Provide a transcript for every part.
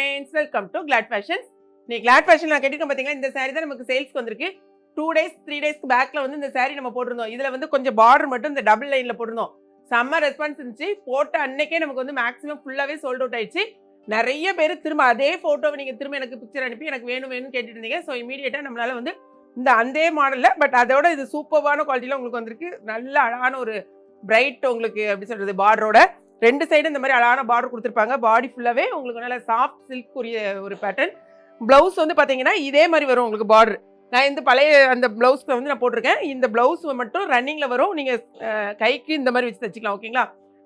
Friends, welcome to Glad Fashions. நீ Glad Fashion நான் கேட்டிருக்கேன் பார்த்தீங்களா, இந்த சாரீ தான் நமக்கு சேல்ஸ்க்கு வந்திருக்கு. 2 டேஸ் 3 டேஸ்க்கு பேக்கில் வந்து இந்த சாரீ நம்ம போட்டிருந்தோம். இதில் வந்து கொஞ்சம் பார்டர் மட்டும் இந்த டபுள் லைனில் போட்டிருந்தோம். செம்ம ரெஸ்பான்ஸ் இருந்துச்சு. போட்ட அன்னைக்கே நமக்கு வந்து மேக்ஸிமம் ஃபுல்லாகவே சோல்ட் அவுட் ஆயிடுச்சு. நிறைய பேர் திரும்ப அதே ஃபோட்டோவை நீங்கள் திரும்ப எனக்கு பிக்சர் அனுப்பி எனக்கு வேணும்னு கேட்டுட்டு இருந்தீங்க. ஸோ இமீடியட்டாக நம்மளால் வந்து இந்த அதே மாடலில் பட் அதோட இது சூப்பர்வான குவாலிட்டியில் உங்களுக்கு வந்திருக்கு. நல்ல அழகான ஒரு பிரைட் உங்களுக்கு எப்படி சொல்கிறது பார்டரோட 2 சைடு இந்த மாதிரி அழகான பார்டர் கொடுத்துருப்பாங்க. பாடி ஃபுல்லாகவே உங்களுக்கு நல்ல சாஃப்ட் சில்க் உரிய ஒரு பேட்டர்ன். ப்ளவுஸ் வந்து பார்த்தீங்கன்னா இதே மாதிரி வரும் உங்களுக்கு பார்டர். நான் இந்த பழைய அந்த ப்ளவுஸ்க்கு வந்து நான் போட்டிருக்கேன். இந்த ப்ளவுஸ் மட்டும் ரன்னிங்கில் வரும். நீங்கள் கைக்கு இந்த மாதிரி வச்சு தச்சுக்கலாம். ஓகேங்களா?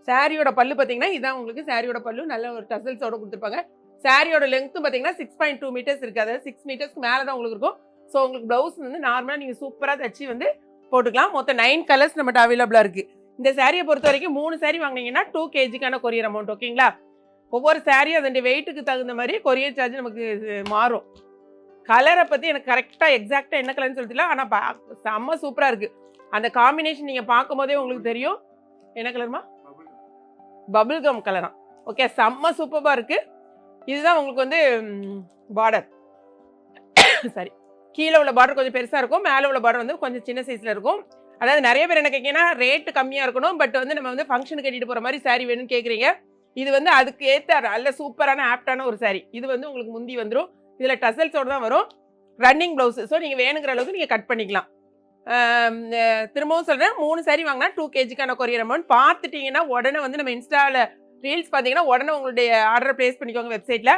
சாரியோட பல்லு பார்த்தீங்கன்னா இதான் உங்களுக்கு சாரியோட பல்லு. நல்ல ஒரு டசல்ஸோட கொடுத்துருப்பாங்க. சாரியோட லென்த்தும் பார்த்தீங்கன்னா 6.2 மீட்டர்ஸ் இருக்குது. அதாவது 6 மீட்டர்ஸ்க்கு மேலே தான் உங்களுக்கு இருக்கும். ஸோ உங்களுக்கு ப்ளவுஸ் வந்து நார்மலாக நீங்கள் சூப்பராக தச்சு வந்து போட்டுக்கலாம். மொத்தம் 9 கலர்ஸ் நம்மகிட்ட அவைலபிளாக இருக்குது. இந்த சாரியை பொறுத்த வரைக்கும் 3 சாரீ வாங்கினீங்கன்னா 2 kgக்கான கொரியர் அமௌண்ட். ஓகேங்களா? ஒவ்வொரு சாரியும் அதோடைய வெயிட்டுக்கு தகுந்த மாதிரி கொரியர் சார்ஜ் நமக்கு மாறும். கலரை பற்றி எனக்கு கரெக்டாக எக்ஸாக்டாக என்ன கலர்னு சொல்லிட்டுல, ஆனால் செம்ம சூப்பராக இருக்குது. அந்த காம்பினேஷன் நீங்கள் பார்க்கும் போதே உங்களுக்கு தெரியும். என்ன கலர்மா? பபிள் கம் கலரா? ஓகே, செம்ம சூப்பராக இருக்குது. இதுதான் உங்களுக்கு வந்து பார்டர். சரி, கீழே உள்ள பார்டர் கொஞ்சம் பெருசாக இருக்கும், மேலே உள்ள பார்டர் வந்து கொஞ்சம் சின்ன சைஸில் இருக்கும். அதாவது நிறைய பேர் என்ன கேட்கீங்கன்னா ரேட்டு கம்மியாக இருக்கணும், பட் வந்து நம்ம வந்து ஃபங்க்ஷனுக்கு கட்டிட்டு போகிற மாதிரி சாரீ வேணும்னு கேட்குறீங்க. இது வந்து அதுக்கு ஏற்ற நல்ல சூப்பரான ஆப்டான ஒரு சாரீ. இது வந்து உங்களுக்கு முந்தி வந்துடும். இதில் டசல்ஸோடு தான் வரும். Running blouse. ஸோ நீங்கள் வேணுங்கிற அளவுக்கு நீங்கள் கட் பண்ணிக்கலாம். திரும்பவும் சொல்கிறேன், 3 சாரீ வாங்கினா 2 kgக்கான கொரியர் அமௌண்ட். பார்த்துட்டிங்கன்னா உடனே வந்து நம்ம இன்ஸ்டாவில் ரீல்ஸ் பார்த்தீங்கன்னா உடனே உங்களுடைய ஆர்டரை ப்ளேஸ் பண்ணிக்கோங்க வெப்சைட்டில்.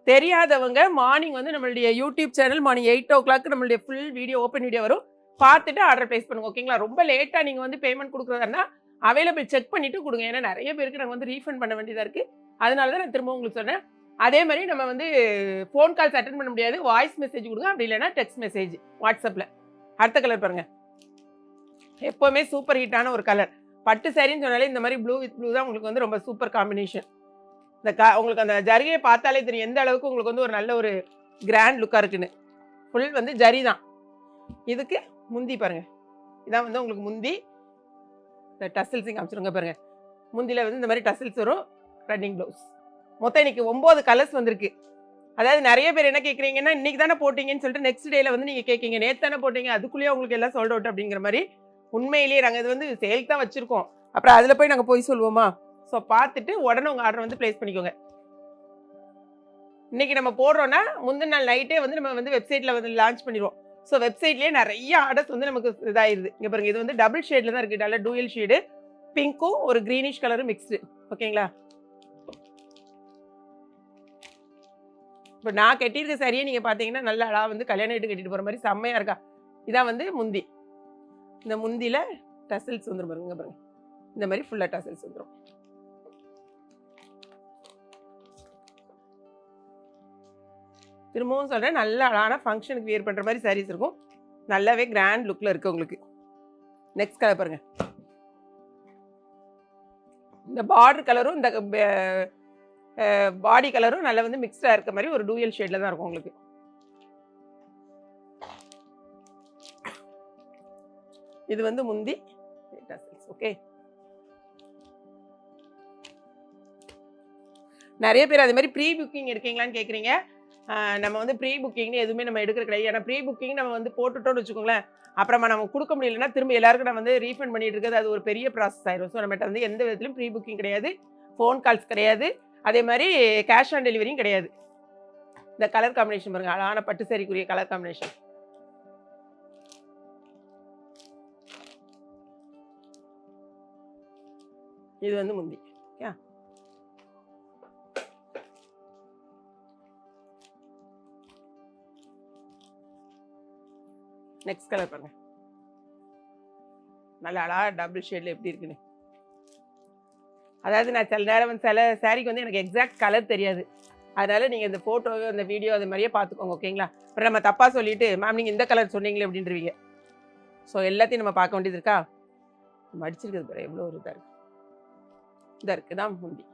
தெரியாதவங்க மார்னிங் வந்து நம்மளுடைய யூடியூப் சேனல் மார்னிங் 8 o'clock நம்மளுடைய ஃபுல் வீடியோ ஓப்பன் வீடியோ வரும். பார்த்துட்டு ஆர்டர் ப்ளேஸ் பண்ணுங்க. ஓகேங்களா? ரொம்ப லேட்டாக நீங்கள் வந்து பேமெண்ட் கொடுக்குறதா அவைலபிள் செக் பண்ணிவிட்டு கொடுங்க. ஏன்னா நிறைய பேருக்கு நாங்கள் வந்து ரீஃபண்ட் பண்ண வேண்டியதாக இருக்குது. அதனால தான் நான் திரும்ப உங்களுக்கு சொன்னேன். அதே மாதிரி நம்ம வந்து ஃபோன் கால்ஸ் அட்டன் பண்ண முடியாது. வாய்ஸ் மெசேஜ் கொடுங்க, அப்படி இல்லைன்னா டெக்ஸ்ட் மெசேஜ் வாட்ஸ்அப்பில். அடுத்த கலர் பாருங்கள். எப்போவுமே சூப்பர் ஹிட்டான ஒரு கலர். பட்டு சாரின்னு சொன்னாலே இந்த மாதிரி ப்ளூ வித் ப்ளூ தான் உங்களுக்கு வந்து ரொம்ப சூப்பர் காம்பினேஷன். உங்களுக்கு அந்த ஜரிகையை பார்த்தாலே தெரியும் எந்த அளவுக்கு உங்களுக்கு வந்து ஒரு நல்ல ஒரு கிராண்ட் லுக்காக இருக்குன்னு. ஃபுல் வந்து ஜரி தான். இதுக்கு முந்தி பாருங்கள். இதான் வந்து உங்களுக்கு முந்தி. இந்த டசில்ஸையும் காமிச்சிருங்க பாருங்கள். முந்தியில் வந்து இந்த மாதிரி டசில்ஸ் வரும். Running blouse. மொத்தம் இன்றைக்கி 9 கலர்ஸ் வந்திருக்கு. அதாவது நிறைய பேர் என்ன கேட்குறீங்கன்னா இன்றைக்கி தானே போட்டிங்கன்னு சொல்லிட்டு நெக்ஸ்ட் டேயில் வந்து நீங்கள் கேட்குறீங்க நேற்று தானே போட்டிங்க, அதுக்குள்ளேயே உங்களுக்கு எல்லாம் சோல்ட் அவுட் அப்படிங்கிற மாதிரி. உண்மையிலேயே நாங்கள் இது வந்து சேல்க்கு தான் வச்சுருக்கோம். அப்புறம் அதில் போய் நாங்கள் போய் சொல்லுவோமா? ஸோ பார்த்துட்டு உடனே உங்கள் ஆர்டர் வந்து ப்ளேஸ் பண்ணிக்கோங்க. இன்றைக்கி நம்ம போடுறோன்னா முந்தின நாள் நைட்டே வந்து நம்ம வந்து வெப்சைட்டில் வந்து லான்ச் பண்ணிடுவோம். ஸோ வெப்சைட்லேயே நிறைய ஆர்டர்ஸ் வந்து நமக்கு இதாகிடுது. இங்கே பாருங்கள், இது வந்து டபுள் ஷேடில் தான் இருக்குது. நல்ல டூயல் ஷேடு, பிங்க்கும் ஒரு க்ரீனிஷ் கலரும் மிக்ஸ்டு. ஓகேங்களா? இப்போ நான் கட்டியிருக்க சரியே நீங்கள் பார்த்தீங்கன்னா நல்ல அழகாக வந்து கல்யாணம் வீட்டு கட்டிட்டு போகிற மாதிரி செம்மையாக இருக்கா. இதான் வந்து முந்தி. இந்த முந்தியில் டசல்ஸ் வந்துடும் பாருங்க. பாருங்கள், இந்த மாதிரி ஃபுல்லாக டசல்ஸ் வந்துடும். திரும்பவும் சொல்கிறேன், நல்ல அழகான ஃபங்க்ஷனுக்கு வியர் பண்ணுற மாதிரி சாரீஸ் இருக்கும். நல்லாவே கிராண்ட் லுக்கில் இருக்குது உங்களுக்கு. நெக்ஸ்ட் கலர் பாருங்கள். இந்த பார்டர் கலரும் இந்த பாடி கலரும் நல்லா வந்து மிக்ஸ்டாக இருக்க மாதிரி ஒரு டூயல் ஷேடில் தான் இருக்கும் உங்களுக்கு. இது வந்து முந்தி. ஓகே, நிறைய பேர் அதே மாதிரி ப்ரீ புக்கிங் எடுக்கீங்களான்னு கேட்குறீங்க. நம்ம வந்து ப்ரீ புக்கிங்னு எதுவுமே நம்ம எடுக்கிற கிடையாது. ஏன்னா ப்ரீ புக்கிங் நம்ம வந்து போட்டுட்டோம்னு வச்சுக்கோங்களேன், அப்புறமா நம்ம கொடுக்க முடியலன்னா திரும்ப எல்லாருக்கும் நம்ம வந்து ரீஃபண்ட் பண்ணிட்டு இருக்கிறது அது ஒரு பெரிய ப்ராசஸ் ஆயிடும். ஸோ நம்மகிட்ட வந்து எந்த விதத்துலையும் ப்ரீ புக்கிங் கிடையாது, ஃபோன் கால்ஸ் கிடையாது, அதே மாதிரி கேஷ் ஆன் டெலிவரியும் கிடையாது. இந்த கலர் காம்பினேஷன் பாருங்கள், அழகான பட்டு சாரிக்குரிய கலர் காம்பினேஷன். இது வந்து முந்தி. ஓகே, நெக்ஸ்ட் கலர் பாருங்க. நல்ல அழகாக டபுள் ஷேடில் எப்படி இருக்குன்னு. அதாவது நான் சில நேரம் வந்து சில சாரிக்கு வந்து எனக்கு எக்ஸாக்ட் கலர் தெரியாது. அதனால் நீங்கள் இந்த ஃபோட்டோ இந்த வீடியோ அது மாதிரியே பார்த்துக்கோங்க. ஓகேங்களா? அப்புறம் நம்ம தப்பாக சொல்லிவிட்டு மேம் நீங்கள் இந்த கலர் சொன்னீங்களே அப்படின்றவீங்க. ஸோ எல்லாத்தையும் நம்ம பார்க்க வேண்டியது இருக்கா? நம்ம அடிச்சிருக்கிறது பாரு எவ்வளோ ஒரு இதாக இருக்குது தான் முந்தி.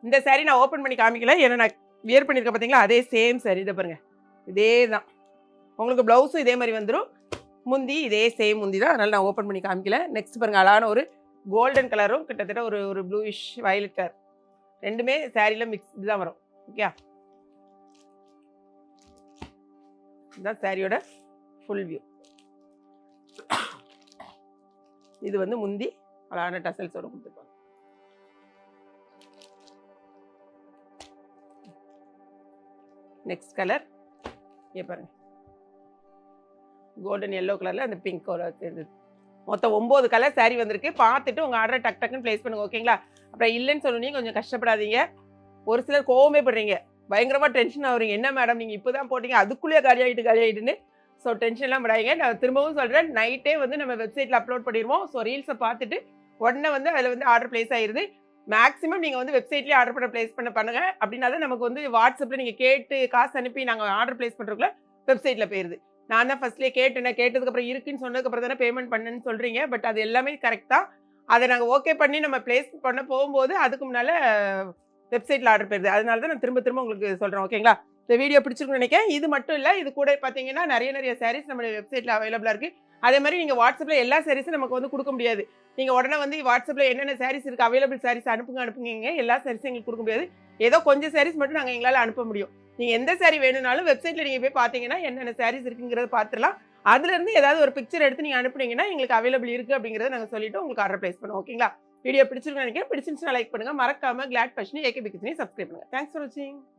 இந்த சாரீ நான் ஓப்பன் பண்ணி காமிக்கல, ஏன்னா நான் வியர் பண்ணியிருக்கேன் பார்த்தீங்களா, அதே சேம் சாரீ. இதை பாருங்கள், இதே தான் உங்களுக்கு ப்ளவுஸும் இதே மாதிரி வந்துடும். முந்தி இதே சேம் முந்தி தான், அதனால் நான் ஓப்பன் பண்ணி காமிக்கல. நெக்ஸ்ட் பாருங்கள், அழகான ஒரு கோல்டன் கலரும் கிட்டத்தட்ட ஒரு ஒரு ப்ளூயிஷ் வயலட் கலர் ரெண்டுமே சாரியில் மிக்ஸ் தான் வரும். ஓகே, இதுதான் சாரியோட ஃபுல் வியூ. இது வந்து முந்தி அழகான டசல்ஸோட கொடுத்துருப்பாங்க. நெக்ஸ்ட் கலர் இங்கே பாருங்க, கோல்டன் எல்லோ கலரில் அந்த பிங்க் சேர்ந்தது. மொத்தம் 9 கலர் சாரீ வந்திருக்கு. பார்த்துட்டு உங்கள் ஆர்டரை டக் டக்குன்னு ப்ளேஸ் பண்ணுங்க. ஓகேங்களா? அப்புறம் இல்லைன்னு சொல்லணும், கொஞ்சம் கஷ்டப்படாதீங்க. ஒரு சிலர் கோவமே படுறீங்க, பயங்கரமாக டென்ஷன் ஆகுறீங்க. என்ன மேடம் நீங்கள் இப்போ தான் போட்டீங்க அதுக்குள்ளேயே காலியாகிட்டுன்னு. ஸோ டென்ஷன்லாம் படாதீங்க. நான் திரும்பவும் சொல்கிறேன், நைட்டே வந்து நம்ம வெப்சைட்டில் அப்லோட் பண்ணிடுவோம். ஸோ ரீல்ஸை பார்த்துட்டு உடனே வந்து அதில் வந்து ஆர்டர் ப்ளேஸ் ஆகிடுது. மேக்ஸிமம் நீங்கள் வந்து வெப்சைட்லேயே ஆர்டர் பண்ண ப்ளேஸ் பண்ணுங்க. அப்படின்னா தான் நமக்கு வந்து வாட்ஸ்அப்பில் நீங்கள் கேட்டு காசு அனுப்பி நாங்கள் ஆர்டர் ப்ளேஸ் பண்ணுறதுக்குள்ள வெப்சைட்டில் போயிடுது. நான் தான் ஃபர்ஸ்ட்லேயே கேட்டதுக்கப்புறம் இருக்குன்னு சொன்னதுக்கப்புறம் தானே பேமெண்ட் பண்ணுன்னு சொல்கிறீங்க. பட் அது எல்லாமே கரெக்ட் தான். அதை நாங்கள் ஓகே பண்ணி நம்ம ப்ளேஸ் பண்ண போகும்போது அதுக்கு முன்னால் வெப்சைட்டில் ஆர்டர் போயிடுது. அதனால தான் நான் திரும்ப உங்களுக்கு சொல்கிறேன். ஓகேங்களா? இந்த வீடியோ பிடிச்சிருக்குன்னு நினைக்கிறேன். இது மட்டும் இல்லை, இது கூட பார்த்தீங்கன்னா நிறைய சாரீஸ் நம்மளுடைய வெப்சைட்டில் அவைலபிளாக இருக்குது. அதே மாதிரி நீங்கள் வாட்ஸ்அப்பில் எல்லா சாரீஸும் நமக்கு வந்து கொடுக்க முடியாது. நீங்கள் உடனே வந்து வாட்ஸ்அப்பில் என்னென்ன சாரீஸ் இருக்குது அவைலபிள் சாரீஸ் அனுப்புங்க. எல்லா சாரீஸும் எங்களுக்கு கொடுக்க முடியாது. ஏதோ கொஞ்சம் சாரீஸ் மட்டும் நாங்கள் எங்களால் அனுப்ப முடியும். நீங்கள் எந்த சாரீ வேணும்னாலும் வெப்சைட்டில் நீங்கள் போய் பார்த்தீங்கன்னா என்னென்ன சாரீஸ் இருக்குங்கிறத பார்த்துலாம். அதுலேருந்து ஏதாவது ஒரு பிக்சர் எடுத்து நீங்கள் அனுப்புனீங்கன்னா எங்களுக்கு அவைலபிள் இருக்குது அப்படிங்கிறத நாங்கள் சொல்லிவிட்டு உங்களுக்கு ஆர்டர் ப்ளேஸ் பண்ணுவோம். ஓகேங்களா? வீடியோ பிடிச்சிருக்குன்னு நினைக்கிறேன். பிடிச்சிருந்துச்சுன்னா லைக் பண்ணுங்கள். மறக்காமல் கிளாட் ஃபேஷன் ஏகேபி கிச்சனை சப்ஸ்கிரைப் பண்ணுங்கள். தேங்க்ஸ் ஃபார் வாட்சிங்.